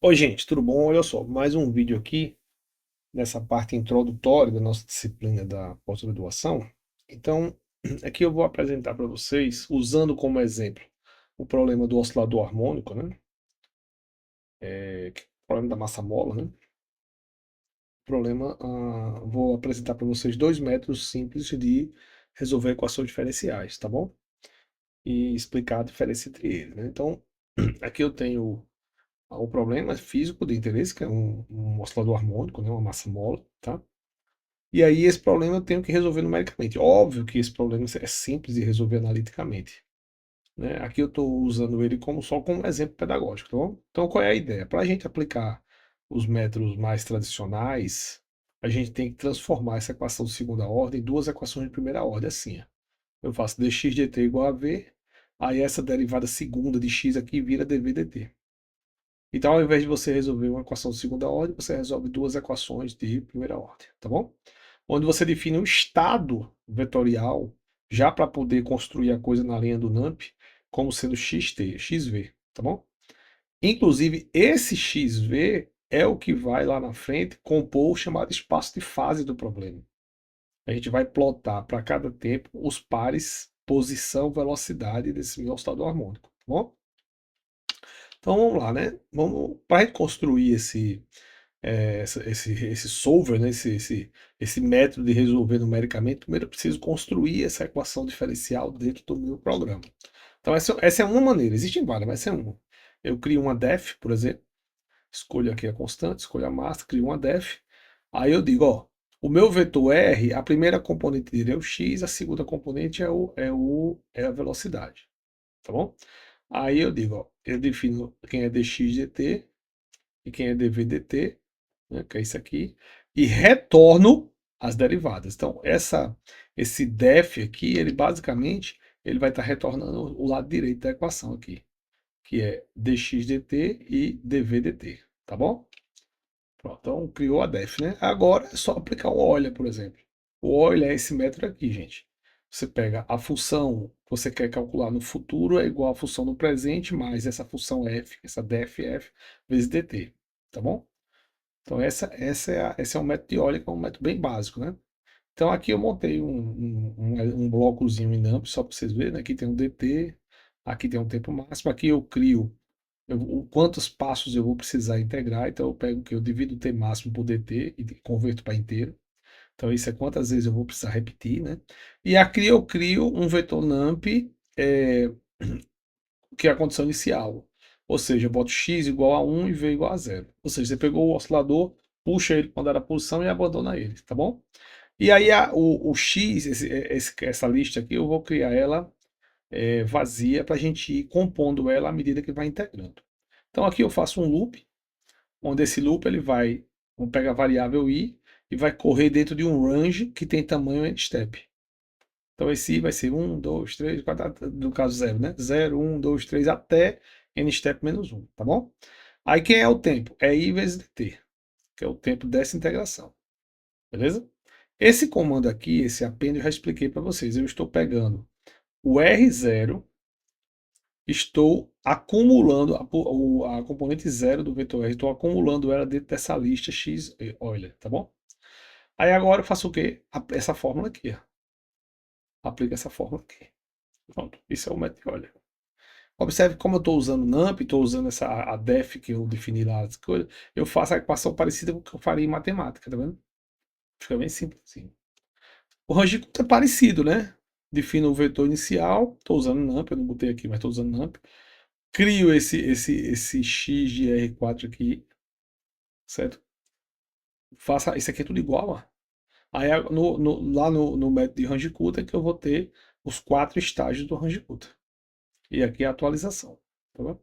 Oi, gente, tudo bom? Olha só, mais um vídeo aqui nessa parte introdutória da nossa disciplina da pós-graduação. Então, aqui eu vou apresentar para vocês, usando como exemplo o problema do oscilador harmônico, né? O problema da massa mola, né? Vou apresentar para vocês dois métodos simples de resolver equações diferenciais, tá bom? E explicar a diferença entre eles, né? Então, aqui eu tenho o problema físico de interesse, que é um oscilador harmônico, né? Uma massa mola, tá? E aí esse problema eu tenho que resolver numericamente. Óbvio que esse problema é simples de resolver analiticamente, né? Aqui eu estou usando ele só como exemplo pedagógico, tá bom? Então qual é a ideia? Para a gente aplicar os métodos mais tradicionais, a gente tem que transformar essa equação de segunda ordem em duas equações de primeira ordem, assim. Ó. Eu faço dx dt igual a v, aí essa derivada segunda de x aqui vira dv dt. Então, ao invés de você resolver uma equação de segunda ordem, você resolve duas equações de primeira ordem, tá bom? Onde você define um estado vetorial, já para poder construir a coisa na linha do NUMP, como sendo xt, xv, tá bom? Inclusive, esse xv é o que vai lá na frente compor o chamado espaço de fase do problema. A gente vai plotar para cada tempo os pares posição, velocidade desse meu oscilador harmônico, tá bom? Então vamos lá, né? Para a gente construir esse solver, né? Esse método de resolver numericamente, primeiro eu preciso construir essa equação diferencial dentro do meu programa. Então essa é uma maneira, existem várias, mas essa é uma. Eu crio uma def, por exemplo, escolho aqui a constante, escolho a massa, crio uma def, aí eu digo, ó, o meu vetor R, a primeira componente dele é o x, a segunda componente é a velocidade, tá bom? Aí eu digo, ó, eu defino quem é dx dt e quem é dv dt, né, que é isso aqui, e retorno as derivadas. Então, esse def aqui, ele basicamente ele vai estar retornando o lado direito da equação aqui, que é dx dt e dv dt, tá bom? Pronto, então criou a def, né? Agora é só aplicar o Euler, por exemplo. O Euler é esse método aqui, gente. Você pega a função que você quer calcular no futuro é igual à função no presente mais essa função f, essa def f vezes dt, tá bom? Então esse é um método de Euler, que é um método bem básico, né? Então aqui eu montei um blocozinho em NumPy, só para vocês verem, né? Aqui tem um dt, aqui tem um tempo máximo, aqui eu crio quantos passos eu vou precisar integrar, então eu pego que eu divido o t máximo por dt e converto para inteiro. Então isso é quantas vezes eu vou precisar repetir, né? E aqui eu crio um vetor NumPy, que é a condição inicial. Ou seja, eu boto x igual a 1 e v igual a 0. Ou seja, você pegou o oscilador, puxa ele para dar a posição e abandona ele, tá bom? E aí o x, essa lista aqui, eu vou criar ela vazia para a gente ir compondo ela à medida que vai integrando. Então aqui eu faço um loop, onde esse loop ele vai, vamos pegar a variável i e vai correr dentro de um range que tem tamanho end step. Então esse i vai ser 1, 2, 3, 4, no caso 0, né? 0, 1, 2, 3 até n step menos 1, tá bom? Aí quem é o tempo? É i vezes dt, que é o tempo dessa integração, beleza? Esse comando aqui, esse append, eu já expliquei para vocês. Eu estou pegando o R0, estou acumulando a componente 0 do vetor R, estou acumulando ela dentro dessa lista x Euler, tá bom? Aí agora eu faço o quê? Essa fórmula aqui, ó. Aplico essa fórmula aqui. Pronto, isso é o método de Euler. Observe como eu estou usando NumPy, estou usando a def que eu defini lá, as coisas, eu faço a equação parecida com o que eu faria em matemática, tá vendo? Fica bem simples assim. O Range-Kut é parecido, né? Defino o vetor inicial, estou usando NumPy, eu não botei aqui, mas estou usando NumPy. Crio esse x de R4 aqui, certo? Faça, isso aqui é tudo igual, ó. Aí lá no método de Range-Kut é que eu vou ter os 4 estágios do Range-Kut. E aqui é a atualização, tá bom?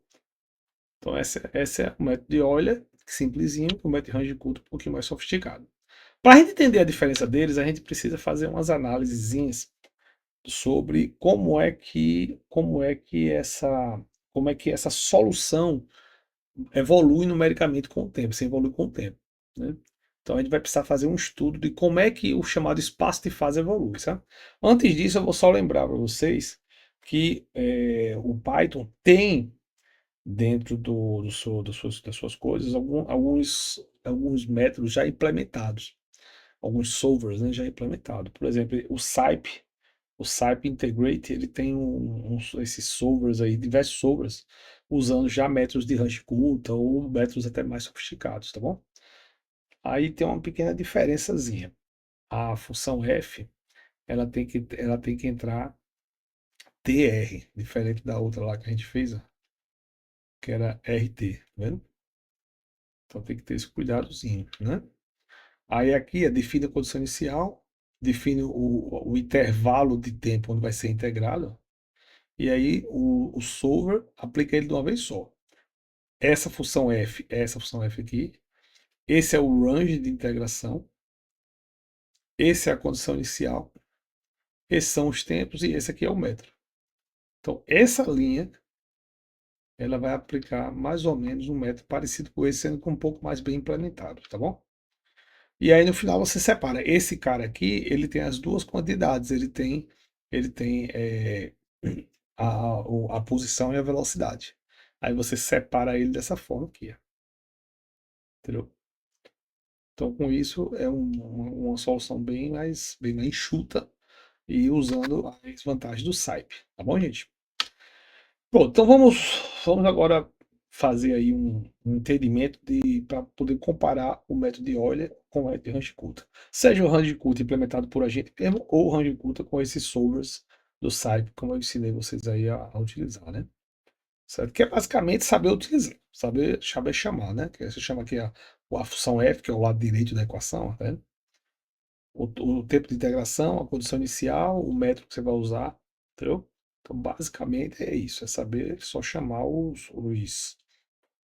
Então essa é o método de Euler, simplesinho, o método de Range-Kut um pouquinho mais sofisticado. Para a gente entender a diferença deles, a gente precisa fazer umas análises sobre como é que essa solução evolui numericamente com o tempo, se evolui com o tempo, né? Então a gente vai precisar fazer um estudo de como é que o chamado espaço de fase evolui, sabe? Antes disso, eu vou só lembrar para vocês que o Python tem dentro das suas coisas alguns métodos já implementados, alguns solvers, né, já implementados. Por exemplo, o SIPE Integrate, ele tem esses solvers aí, diversos solvers, usando já métodos de hash culta ou métodos até mais sofisticados, tá bom? Aí tem uma pequena diferençazinha. A função F, ela tem que entrar TR, diferente da outra lá que a gente fez, ó, que era RT, tá vendo? Então tem que ter esse cuidadozinho, né? Aí aqui define a condição inicial, define o intervalo de tempo onde vai ser integrado, e aí o solver aplica ele de uma vez só. Essa função F aqui, esse é o range de integração, esse é a condição inicial, esses são os tempos e esse aqui é o metro. Então essa linha, ela vai aplicar mais ou menos um método parecido com esse, sendo que um pouco mais bem implementado, tá bom? E aí no final você separa. Esse cara aqui, ele tem as duas quantidades, ele tem a posição e a velocidade. Aí você separa ele dessa forma aqui, ó. Entendeu? Então com isso é uma solução bem mais enxuta e usando as vantagens do SIPE, tá bom, gente? Bom, então vamos agora fazer aí um entendimento para poder comparar o método de Euler com o método de Range-Coulter. Seja o Range-Coulter implementado por a gente mesmo ou o Range-Coulter com esses solvers do SIPE, como eu ensinei vocês aí a utilizar, né? Certo? Que é basicamente saber utilizar, saber chamar, né? Que você chama aqui a função F, que é o lado direito da equação, tá vendo? O tempo de integração, a condição inicial, o método que você vai usar, entendeu? Então, basicamente é isso, é saber só chamar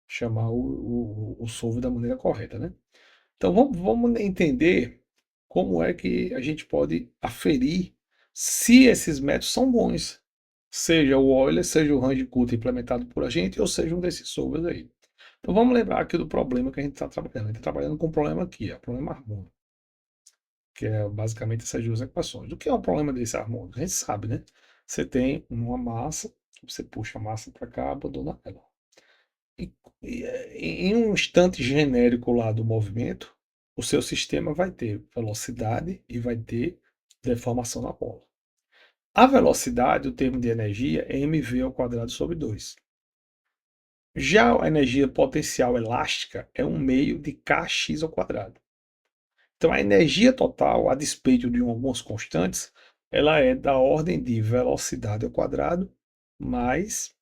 chamar o solver da maneira correta, né? Então, vamos entender como é que a gente pode aferir se esses métodos são bons, seja o Euler, seja o Range-Coulter implementado por a gente, ou seja um desses solvers aí. Então, vamos lembrar aqui do problema que a gente está trabalhando. A gente está trabalhando com um problema aqui, ó, problema harmônico, que é basicamente essas duas equações. O que é o problema desse harmônico? A gente sabe, né? Você tem uma massa, você puxa a massa para cá, abandona ela. E, em um instante genérico lá do movimento, o seu sistema vai ter velocidade e vai ter deformação na bola. A velocidade, o termo de energia, é mv ao quadrado sobre 2. Já a energia potencial elástica é um meio de kx ao quadrado. Então, a energia total, a despeito de algumas constantes, ela é da ordem de velocidade ao quadrado mais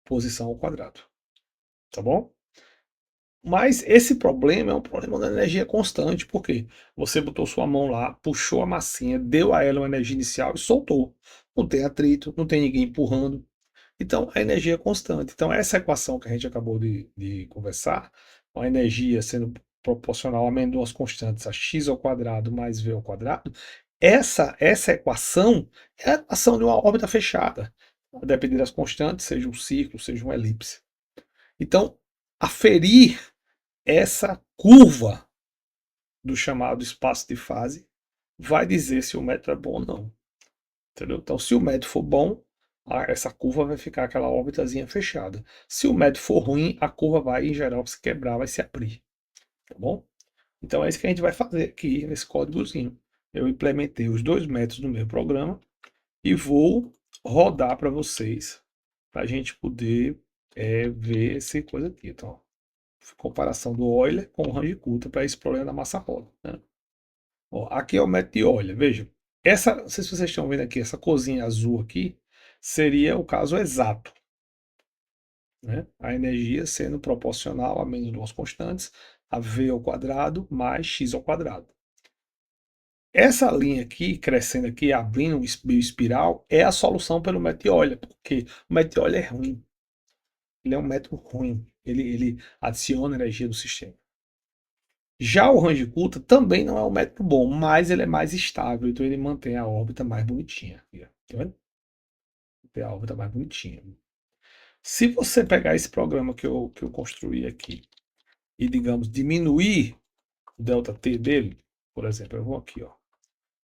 posição ao quadrado. Tá bom? Mas esse problema é um problema da energia constante, porque você botou sua mão lá, puxou a massinha, deu a ela uma energia inicial e soltou. Não tem atrito, não tem ninguém empurrando. Então, a energia é constante. Então, essa equação que a gente acabou de conversar, a energia sendo proporcional a menos duas constantes, a x ao quadrado mais v ao quadrado, essa equação é a equação de uma órbita fechada, a depender das constantes, seja um círculo, seja uma elipse. Então, aferir essa curva do chamado espaço de fase vai dizer se o método é bom ou não. Entendeu? Então, se o método for bom, essa curva vai ficar aquela órbitazinha fechada. Se o método for ruim, a curva vai, em geral, se quebrar, vai se abrir. Tá bom? Então, é isso que a gente vai fazer aqui nesse códigozinho. Eu implementei os dois métodos no meu programa e vou rodar para vocês, para a gente poder ver essa coisa aqui. Então, comparação do Euler com o Range-Coulter para esse problema da massa roda, né? Ó, aqui é o método de Euler, veja. Não sei se vocês estão vendo aqui, essa corzinha azul aqui seria o caso exato, né? A energia sendo proporcional a menos duas constantes, a v ao quadrado mais x ao quadrado. Essa linha aqui, crescendo aqui, abrindo um espiral, é a solução pelo método de Euler, porque o método de Euler é ruim. Ele é um método ruim. Ele adiciona energia do sistema. Já o Range-Coulter também não é um método bom, mas ele é mais estável, então ele mantém a órbita mais bonitinha. Tá vendo? Mantém a órbita mais bonitinha. Se você pegar esse programa que eu construí aqui e, digamos, diminuir o ΔT dele, por exemplo, eu vou aqui, ó,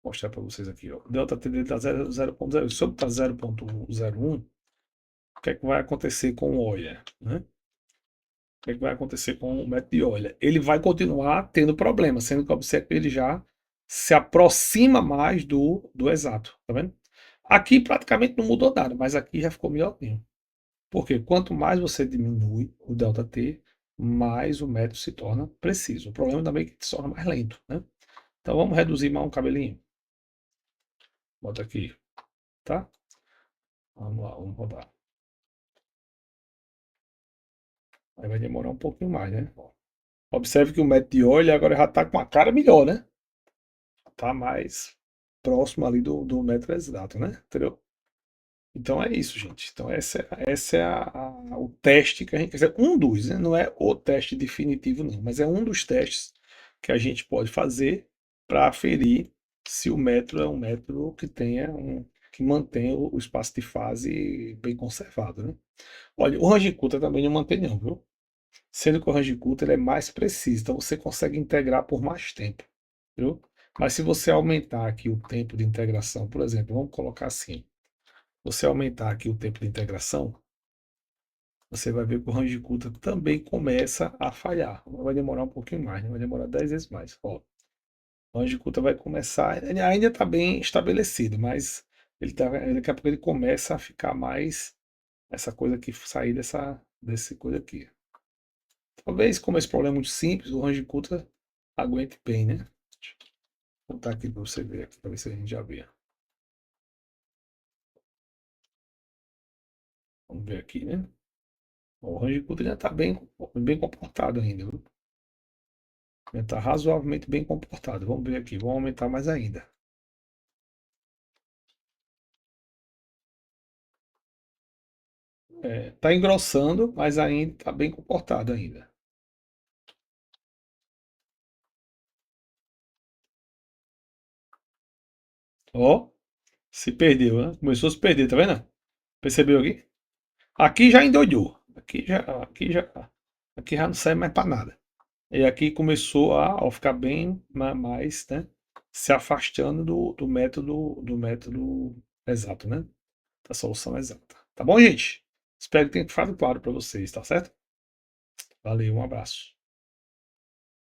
mostrar para vocês aqui, ó, o ΔT dele está 0.0, se eu botar 0.01, o que é que vai acontecer com o Euler, né? O que é que vai acontecer com o método de Euler? Ele vai continuar tendo problema, sendo que observa que ele já se aproxima mais do exato, tá vendo? Aqui praticamente não mudou nada, mas aqui já ficou melhorzinho. Porque quanto mais você diminui o ΔT, mais o método se torna preciso. O problema também é que se torna mais lento, né? Então vamos reduzir mais um cabelinho. Bota aqui, tá? Vamos lá, vamos rodar. Aí vai demorar um pouquinho mais, né? Observe que o método de Euler agora já está com a cara melhor, né? Tá mais próximo ali do metro exato, né? Entendeu? Então é isso, gente. Então essa é o teste que a gente quer dizer, um dos, né? Não é o teste definitivo, não, mas é um dos testes que a gente pode fazer para aferir se o metro é um metro que que mantenha o espaço de fase bem conservado, né? Olha, o Range-Kutta também não mantém não, viu? Sendo que o Range-Kutta ele é mais preciso, então você consegue integrar por mais tempo, viu? Mas se você aumentar aqui o tempo de integração, por exemplo, vamos colocar assim, você aumentar aqui o tempo de integração, você vai ver que o Range-Kutta também começa a falhar. Vai demorar um pouquinho mais, né? Vai demorar 10 vezes mais. Ó, o Range-Kutta vai começar, ele ainda está bem estabelecido, mas daqui a pouco ele começa a ficar mais essa coisa aqui, sair desse coisa aqui. Talvez, como esse problema é muito simples, o Range-Kutta aguente bem, né? Deixa eu botar aqui para você ver, para ver se a gente já vê. Vamos ver aqui, né? O Range-Kutta ainda está bem comportado ainda, viu? Ainda está razoavelmente bem comportado. Vamos ver aqui, vamos aumentar mais ainda. Está engrossando, mas ainda está bem comportado ainda. Ó, se perdeu, né? Começou a se perder, tá vendo? Percebeu aqui? Aqui já endoidou. Aqui já não sai mais para nada. E aqui começou a ficar bem mais, né? Se afastando do método exato, né? Da solução exata. Tá bom, gente? Espero que tenha ficado claro para vocês, tá certo? Valeu, um abraço.